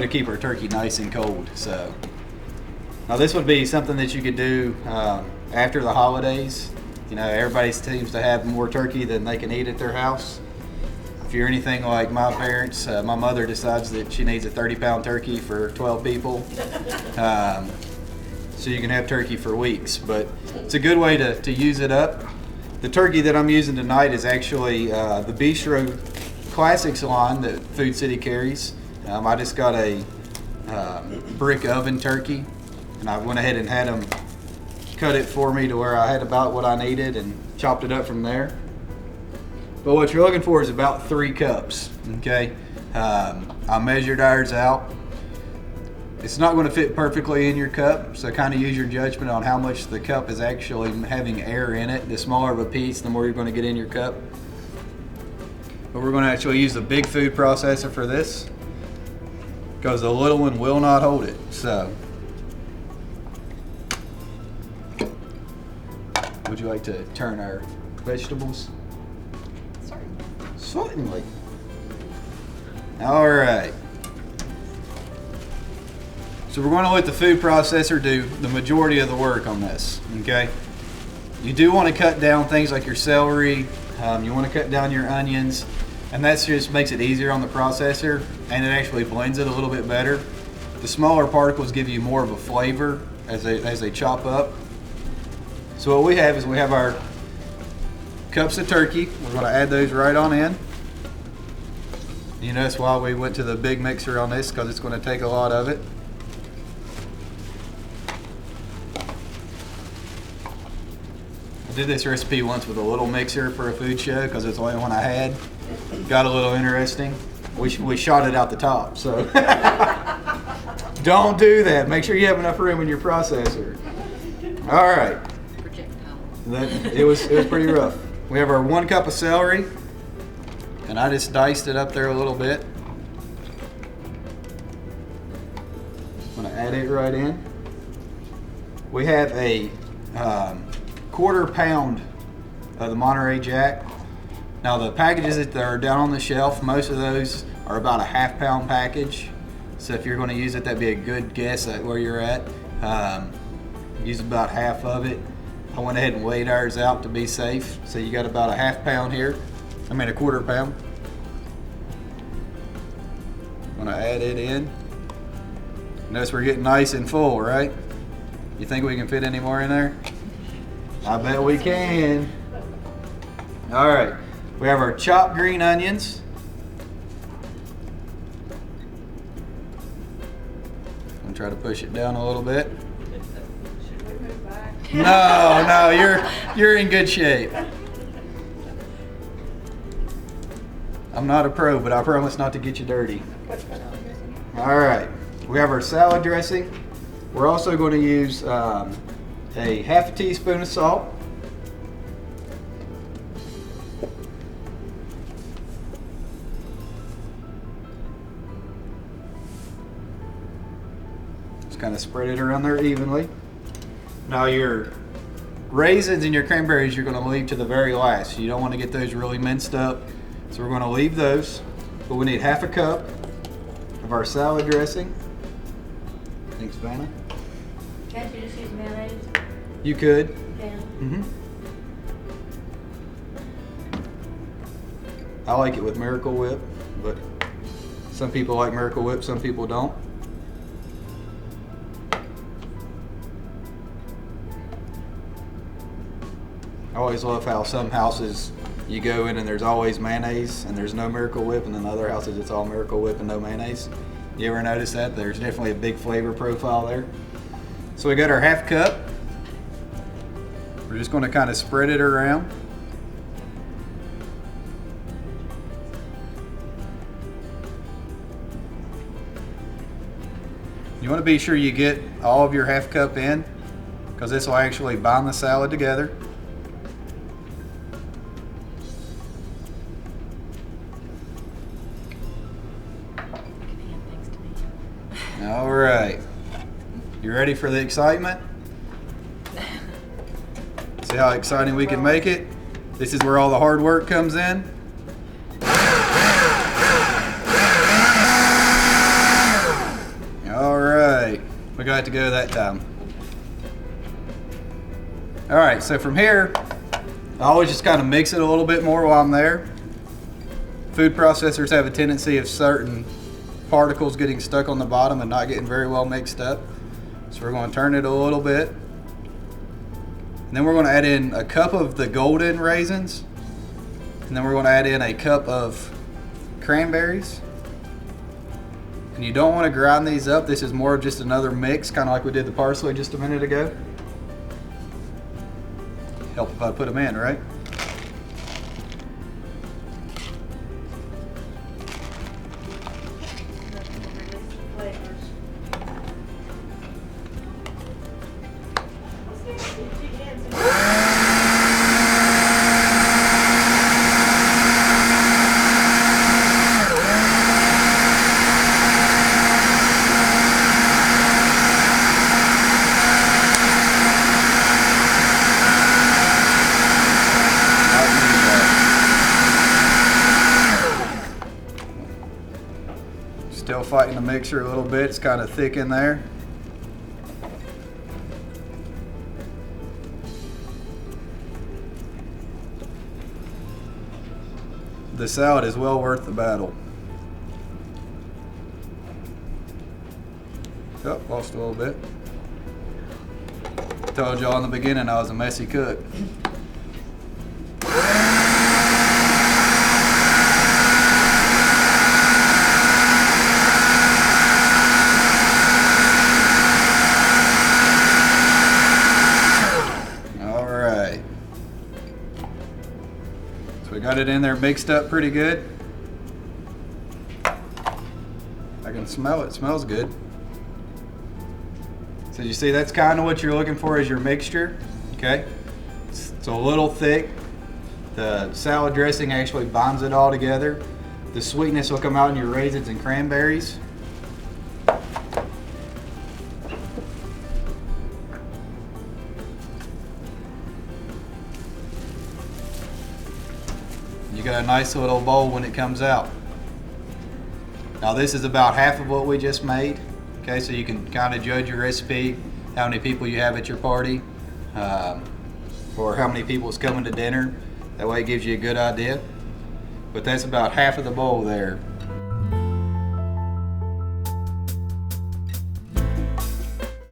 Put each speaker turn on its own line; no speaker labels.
to keep our turkey nice and cold. So now this would be something that you could do after the holidays. You know, everybody seems to have more turkey than they can eat at their house. If you're anything like my parents, my mother decides that she needs a 30-pound turkey for 12 people. So you can have turkey for weeks, but it's a good way to use it up. The turkey that I'm using tonight is actually the Bistro Classics line that Food City carries. I just got a brick oven turkey, and I went ahead and had them cut it for me to where I had about what I needed and chopped it up from there. But what you're looking for is about 3 cups, okay? I measured ours out. It's not going to fit perfectly in your cup, so kind of use your judgment on how much the cup is actually having air in it. The smaller of a piece, the more you're going to get in your cup. But we're going to actually use the big food processor for this, because the little one will not hold it. So, would you like to turn our vegetables? Certainly. All right. So we're going to let the food processor do the majority of the work on this, okay? You do want to cut down things like your celery, you want to cut down your onions, and that just makes it easier on the processor, and it actually blends it a little bit better. The smaller particles give you more of a flavor as they chop up. So what we have is we have our cups of turkey. We're going to add those right on in. You know, that's why we went to the big mixer on this, because it's going to take a lot of it. I did this recipe once with a little mixer for a food show because it's the only one I had. Got a little interesting. We shot it out the top, so don't do that. Make sure you have enough room in your processor. All right. It was pretty rough. We have our 1 cup of celery, and I just diced it up there a little bit. I'm gonna add it right in. We have a 1/4 pound of the Monterey Jack. Now the packages that are down on the shelf, most of those are about a 1/2 pound package. So if you're going to use it, that'd be a good guess at where you're at. Use about half of it. I went ahead and weighed ours out to be safe. So you got about a 1/2 pound here. I mean a 1/4 pound. I'm going to add it in. Notice we're getting nice and full, right? You think we can fit any more in there? I bet we can. All right, we have our chopped green onions. I'm gonna try to push it down a little bit.
Should we move back?
No, you're in good shape. I'm not a pro, but I promise not to get you dirty. All right, we have our salad dressing. We're also going to use a 1/2 teaspoon of salt. Just kind of spread it around there evenly. Now your raisins and your cranberries you're going to leave to the very last. You don't want to get those really minced up. So we're going to leave those. But we need 1/2 cup of our salad dressing. Thanks, Vanna.
Can't you just use mayonnaise?
You could.
Yeah.
Mm-hmm. I like it with Miracle Whip, but some people like Miracle Whip, some people don't. I always love how some houses you go in and there's always mayonnaise and there's no Miracle Whip, and then other houses it's all Miracle Whip and no mayonnaise. You ever notice that? There's definitely a big flavor profile there. So we got our 1/2 cup. We're just going to kind of spread it around. You want to be sure you get all of your 1/2 cup in, because this will actually bind the salad together. All right. You ready for the excitement? See how exciting we can make it? This is where all the hard work comes in. I got it to go that time. All right, so from here, I always just kind of mix it a little bit more while I'm there. Food processors have a tendency of certain particles getting stuck on the bottom and not getting very well mixed up. So we're going to turn it a little bit. And then we're going to add in a cup of the golden raisins. And then we're going to add in a cup of cranberries. And you don't want to grind these up. This is more of just another mix, kind of like we did the parsley just a minute ago. Help if I put them in, right? Still fighting the mixture a little bit. It's kind of thick in there. The salad is well worth the battle. Oh, lost a little bit. Told y'all in the beginning I was a messy cook. We got it in there mixed up pretty good. I can smell it. It smells good. So you see, that's kind of what you're looking for as your mixture. Okay, it's a little thick. The salad dressing actually binds it all together. The sweetness will come out in your raisins and cranberries. You got a nice little bowl when it comes out. Now this is about half of what we just made. Okay, so you can kind of judge your recipe, how many people you have at your party, or how many people is coming to dinner. That way it gives you a good idea. But that's about half of the bowl there.